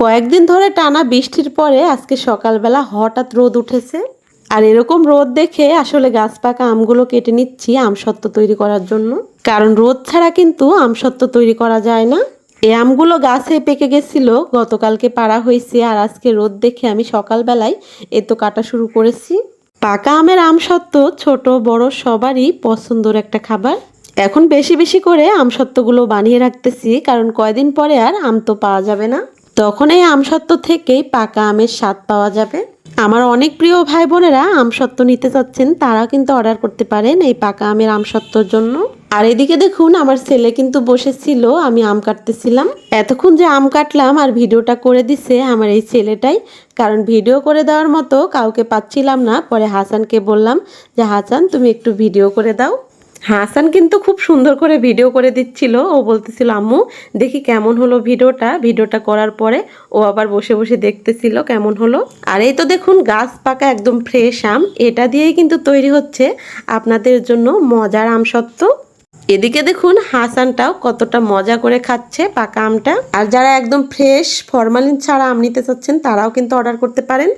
কয়েকদিন ধরে টানা বৃষ্টির পরে আজকে সকালবেলা হঠাৎ রোদ উঠেছে। আর এরকম রোদ দেখে আসলে গাছ পাকা আমগুলো কেটে নিচ্ছি আমসত্ত্ব তৈরি করার জন্য। কারণ রোদ ছাড়া কিন্তু আমসত্ত্ব তৈরি করা যায় না। এই আমগুলো গাছে পেকে গেছিল, গতকালকে পাড়া হয়েছে, আর আজকে রোদ দেখে আমি সকালবেলায় তো কাটা শুরু করেছি। পাকা আমের আমসত্ত্ব ছোট বড় সবারই পছন্দের একটা খাবার। এখন বেশি বেশি করে আমসত্ত্বগুলো বানিয়ে রাখতেছি, কারণ কয়দিন পরে আর আম তো পাওয়া যাবে না। তখন এই আমসত্ত্ব থেকেই পাকা আমের স্বাদ পাওয়া যাবে। আমার অনেক প্রিয় ভাই বোনেরা আমসত্ত্ব নিতে চাচ্ছেন, তারাও কিন্তু অর্ডার করতে পারেন এই পাকা আমের আমসত্ত্বর জন্য। আর এদিকে দেখুন আমার ছেলে কিন্তু বসেছিল, আমি আম কাটতেছিলাম। এতক্ষণ যে আম কাটলাম আর ভিডিওটা করে দিছে আমার এই ছেলেটাই, কারণ ভিডিও করে দেওয়ার মতো কাউকে পাচ্ছিলাম না। পরে হাসানকে বললাম যে হাসান তুমি একটু ভিডিও করে দাও। হাসান কিন্তু খুব সুন্দর করে ভিডিও করে দিচ্ছিল। ও বলতেছিল আম্মু দেখি কেমন হলো ভিডিওটা করার পরে ও আবার বসে বসে দেখতেছিল কেমন হলো। আর এই তো দেখুন গাছ পাকা একদম ফ্রেশ আম, এটা দিয়েই কিন্তু তৈরি হচ্ছে আপনাদের জন্য মজার আমসত্ত্ব। এদিকে দেখুন হাসানটাও কতটা মজা করে খাচ্ছে পাকা আমটা। আর যারা একদম ফ্রেশ ফরমালিন ছাড়া আম নিতে চাচ্ছেন তারাও কিন্তু অর্ডার করতে পারেন।